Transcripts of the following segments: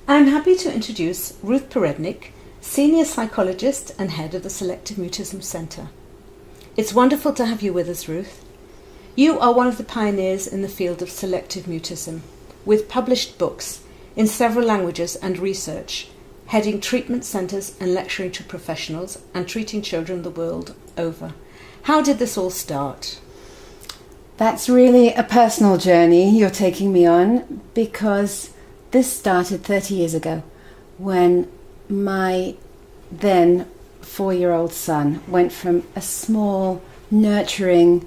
I'm happy to introduce Ruth Perednik, Senior Psychologist and Head of the Selective Mutism Centre. It's wonderful to have you with us, Ruth. You are one of the pioneers in the field of selective mutism, with published books in several languages and research, heading treatment centres and lecturing to professionals and treating children the world over. How did this all start? That's really a personal journey you're taking me on, because this started 30 years ago when my then 4-year-old son went from a small, nurturing,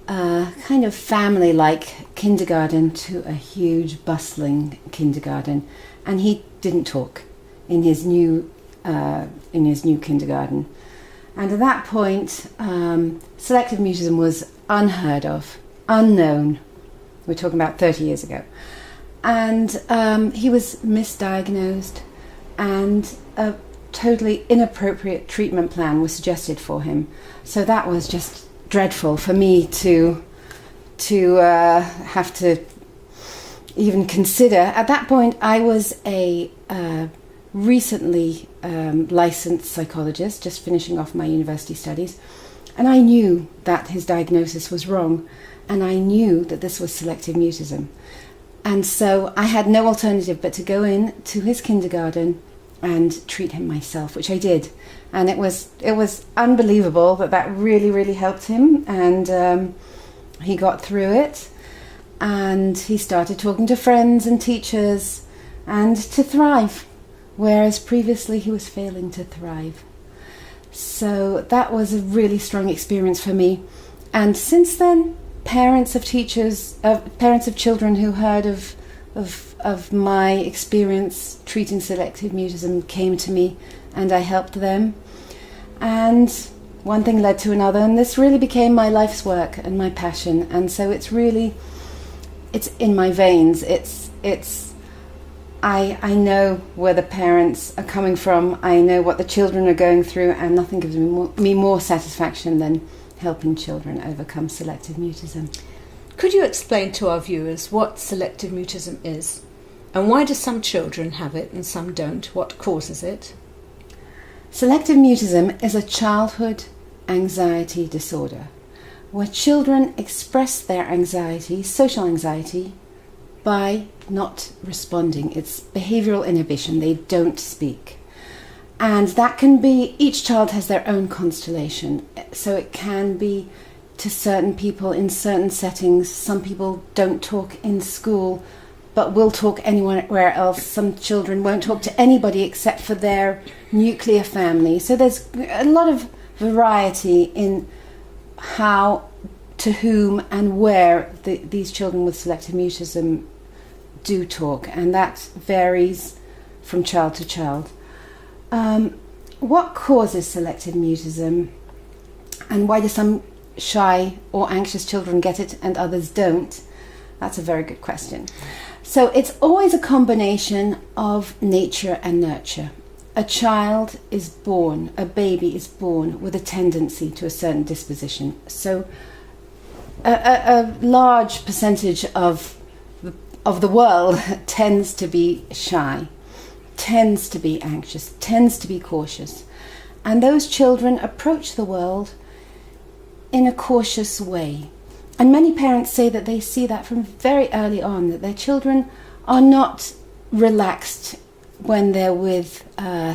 kind of family-like kindergarten to a huge, bustling kindergarten, and he didn't talk in his new kindergarten. And at that point, selective mutism was unheard of, unknown. We're talking about 30 years ago. And he was misdiagnosed, and a totally inappropriate treatment plan was suggested for him. So that was just dreadful for me to have to even consider. At that point, I was a recently licensed psychologist, just finishing off my university studies, and I knew that his diagnosis was wrong, and I knew that this was selective mutism. And so I had no alternative but to go in to his kindergarten and treat him myself, which I did. And it was unbelievable that really, really helped him, and he got through it, and he started talking to friends and teachers and to thrive, whereas previously he was failing to thrive. So that was a really strong experience for me. And since then, parents of children who heard of my experience treating selective mutism came to me, and I helped them. And one thing led to another, and this really became my life's work and my passion. And so it's in my veins. I know where the parents are coming from. I know what the children are going through, and nothing gives me more satisfaction than helping children overcome selective mutism. Could you explain to our viewers what selective mutism is, and why do some children have it and some don't? What causes it? Selective mutism is a childhood anxiety disorder where children express their anxiety, social anxiety, by not responding. It's behavioural inhibition. They don't speak. And that can be, each child has their own constellation. So it can be to certain people in certain settings. Some people don't talk in school, but will talk anywhere else. Some children won't talk to anybody except for their nuclear family. So there's a lot of variety in how, to whom and where these children with selective mutism do talk, and that varies from child to child. What causes selective mutism, and why do some shy or anxious children get it and others don't? That's a very good question. So it's always a combination of nature and nurture. A child is born, a baby is born with a tendency to a certain disposition. So a large percentage of the world tends to be shy, tends to be anxious, tends to be cautious. And those children approach the world in a cautious way. And many parents say that they see that from very early on, that their children are not relaxed when they're with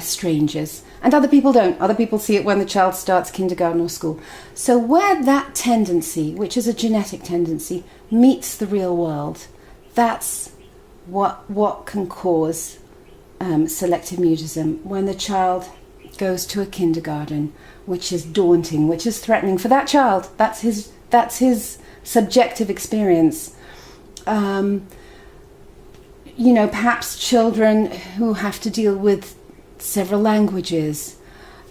strangers. And other people don't. Other people see it when the child starts kindergarten or school. So where that tendency, which is a genetic tendency, meets the real world, that's what can cause selective mutism, when the child goes to a kindergarten, which is daunting, which is threatening for that child. That's his subjective experience. Perhaps children who have to deal with several languages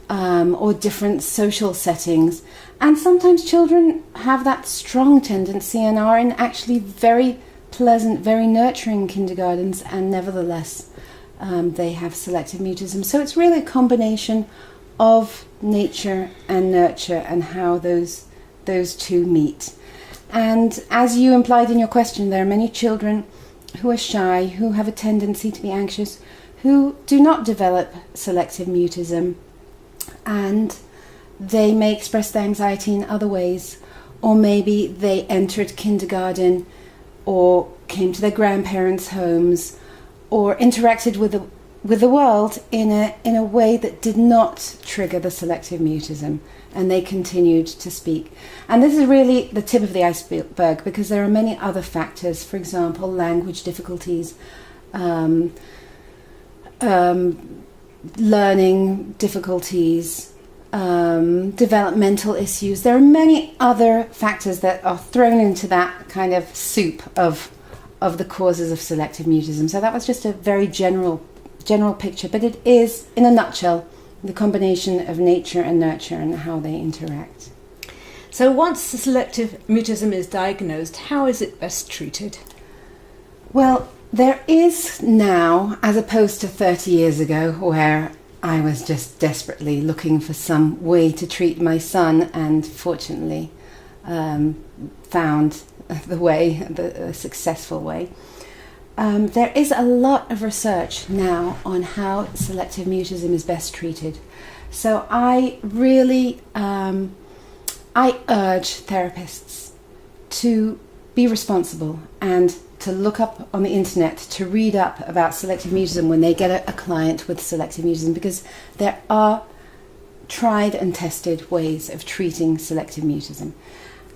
or different social settings. And sometimes children have that strong tendency and are in actually very pleasant, very nurturing kindergartens, and nevertheless they have selective mutism. So it's really a combination of nature and nurture and how those two meet. And as you implied in your question, there are many children who are shy, who have a tendency to be anxious, who do not develop selective mutism, and they may express their anxiety in other ways, or maybe they entered kindergarten or came to their grandparents' homes or interacted with the world in a way that did not trigger the selective mutism, and they continued to speak. And this is really the tip of the iceberg, because there are many other factors, for example, language difficulties, learning difficulties, developmental issues. There are many other factors that are thrown into that kind of soup of the causes of selective mutism. So that was just a very general picture, but it is, in a nutshell, the combination of nature and nurture and how they interact. So once the selective mutism is diagnosed, how is it best treated? Well, there is now, as opposed to 30 years ago, where I was just desperately looking for some way to treat my son, and fortunately found the successful way. There is a lot of research now on how selective mutism is best treated. So I really I urge therapists to be responsible and to look up on the internet, to read up about selective mutism when they get a client with selective mutism, because there are tried and tested ways of treating selective mutism.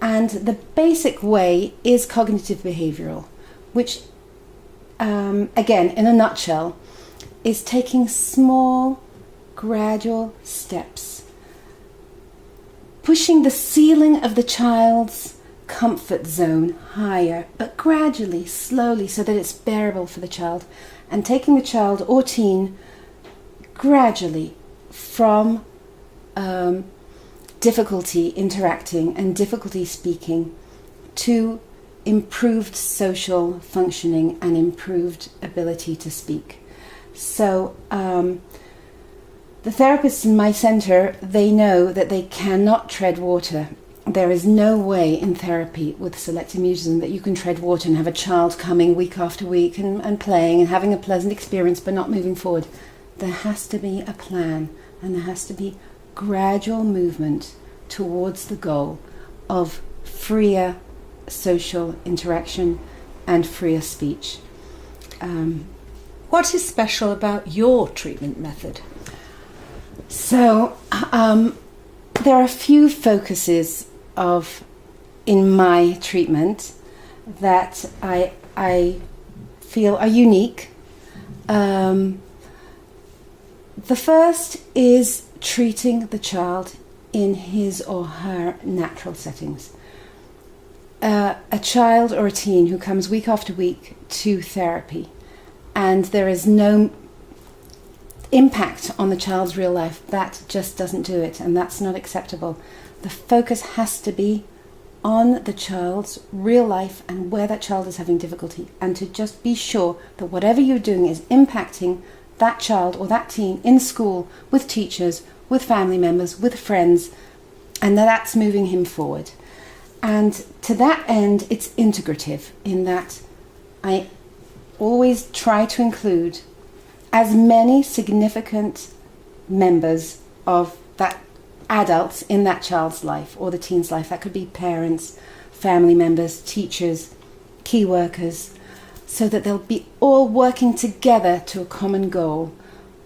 And the basic way is cognitive behavioral, which again, in a nutshell, is taking small, gradual steps, pushing the ceiling of the child's comfort zone higher, but gradually, slowly, so that it's bearable for the child, and taking the child or teen gradually from difficulty interacting and difficulty speaking to improved social functioning and improved ability to speak. So the therapists in my centre, they know that they cannot tread water. There is no way in therapy with selective mutism that you can tread water and have a child coming week after week and playing and having a pleasant experience but not moving forward. There has to be a plan, and there has to be gradual movement towards the goal of freer social interaction and freer speech. What is special about your treatment method? So there are a few focuses in my treatment that I feel are unique. The first is treating the child in his or her natural settings. A child or a teen who comes week after week to therapy and there is no impact on the child's real life, that just doesn't do it, and that's not acceptable. The focus has to be on the child's real life and where that child is having difficulty, and to just be sure that whatever you're doing is impacting that child or that teen in school, with teachers, with family members, with friends, and that's moving him forward. And to that end, it's integrative in that I always try to include as many significant members of that adults in that child's life or the teen's life. That could be parents, family members, teachers, key workers, so that they'll be all working together to a common goal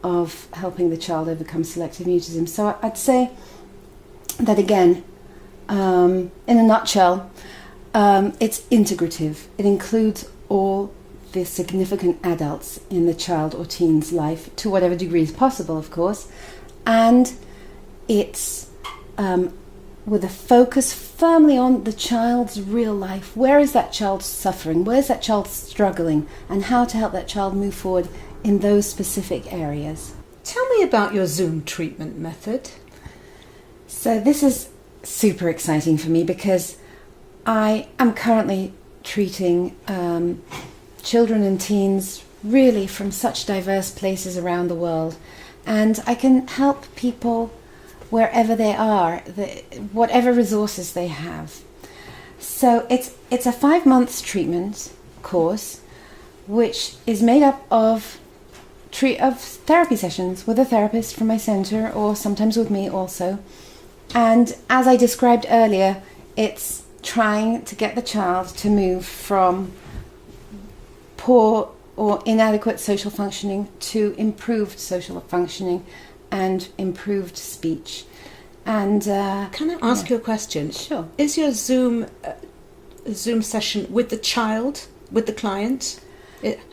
of helping the child overcome selective mutism. So I'd say that again, in a nutshell, it's integrative. It includes all the significant adults in the child or teen's life, to whatever degree is possible, of course, and it's with a focus firmly on the child's real life. Where is that child suffering? Where is that child struggling? And how to help that child move forward in those specific areas. Tell me about your Zoom treatment method. So this is super exciting for me because I am currently treating children and teens really from such diverse places around the world, and I can help people wherever they are, whatever resources they have. So it's a 5 months treatment course which is made up of therapy sessions with a therapist from my centre, or sometimes with me also. And as I described earlier, it's trying to get the child to move from poor or inadequate social functioning to improved social functioning and improved speech. And can I ask you a question? Sure. Is your Zoom session with the child, with the client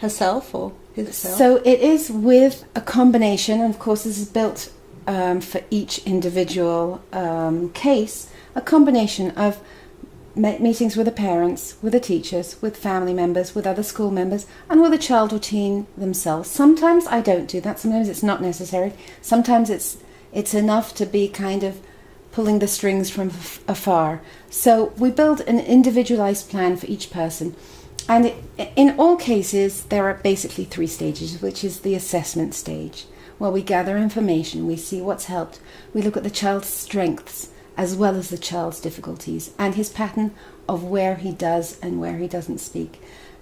herself or himself? So it is with a combination, and of course this is built for each individual case, a combination of meetings with the parents, with the teachers, with family members, with other school members, and with the child or teen themselves. Sometimes I don't do that. Sometimes it's not necessary. Sometimes it's enough to be kind of pulling the strings from afar. So we build an individualized plan for each person. And in all cases, there are basically 3 stages, which is the assessment stage, where we gather information, we see what's helped, we look at the child's strengths, as well as the child's difficulties and his pattern of where he does and where he doesn't speak.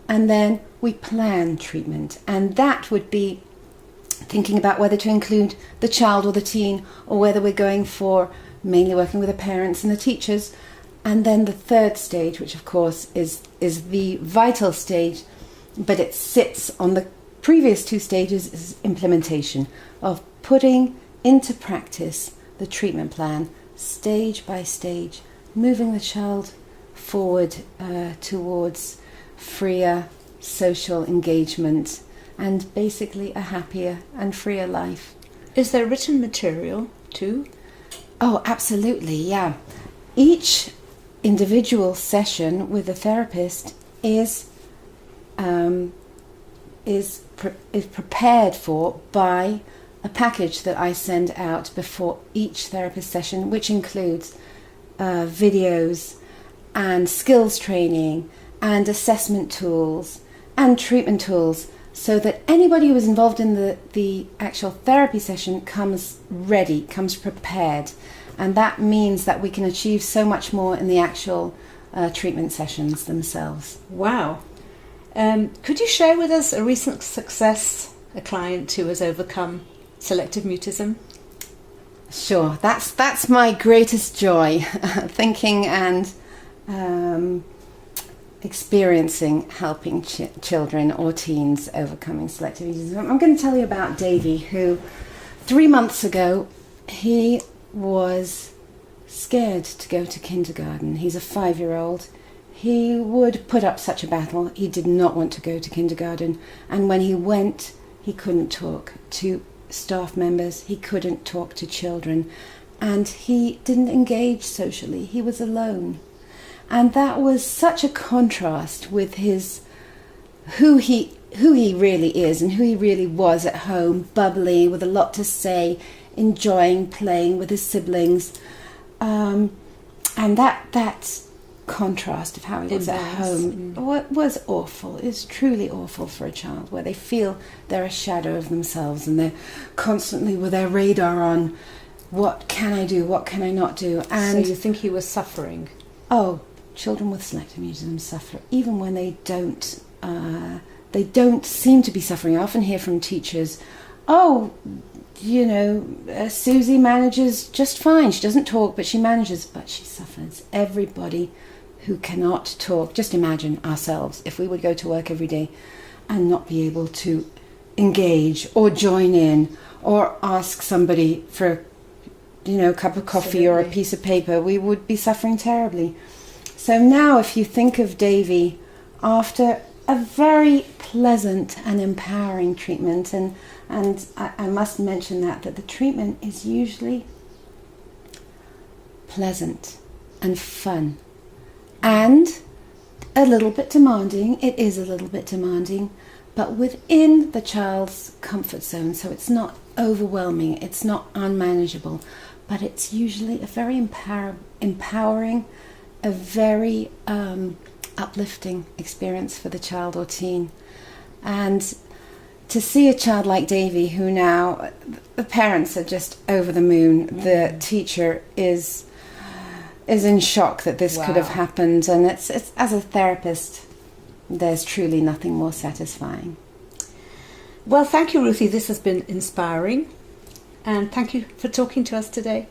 And then we plan treatment, and that would be thinking about whether to include the child or the teen, or whether we're going for mainly working with the parents and the teachers. And then the 3rd stage, which of course is the vital stage, but it sits on the previous 2 stages, is implementation of putting into practice the treatment plan stage by stage, moving the child forward towards freer social engagement and basically a happier and freer life. Is there written material too? Oh, absolutely, yeah. Each individual session with the therapist is prepared for by a package that I send out before each therapist session, which includes videos and skills training and assessment tools and treatment tools, so that anybody who is involved in the actual therapy session comes ready, comes prepared. And that means that we can achieve so much more in the actual treatment sessions themselves. Wow. Could you share with us a recent success, a client who has overcome selective mutism? Sure, that's my greatest joy, thinking and experiencing helping children or teens overcoming selective mutism. I'm going to tell you about Davy, who 3 months ago, he was scared to go to kindergarten. He's a 5-year-old. He would put up such a battle. He did not want to go to kindergarten, and when he went, he couldn't talk to staff members, he couldn't talk to children, and he didn't engage socially. He was alone, and that was such a contrast with his who he really is and who he really was at home, bubbly, with a lot to say, enjoying playing with his siblings, and that contrast of how he was at home was awful. It's truly awful for a child, where they feel they're a shadow of themselves and they're constantly with their radar on, what can I do, what can I not do? And so you think he was suffering? Oh, children with selective mutism suffer even when they don't seem to be suffering. I often hear from teachers, Susie manages just fine, she doesn't talk but she manages, but she suffers. Everybody who cannot talk, just imagine ourselves if we would go to work every day and not be able to engage or join in or ask somebody for a cup of coffee. Absolutely. Or a piece of paper, we would be suffering terribly. So now if you think of Davy after a very pleasant and empowering treatment, and I must mention that the treatment is usually pleasant and fun and a little bit demanding. It is a little bit demanding, but within the child's comfort zone, so it's not overwhelming, it's not unmanageable, but it's usually a very empowering, a very uplifting experience for the child or teen. And to see a child like Davy, who now the parents are just over the moon, the teacher is in shock that this could have happened, and it's as a therapist, there's truly nothing more satisfying. Well, thank you, Ruthie. This has been inspiring. And thank you for talking to us today.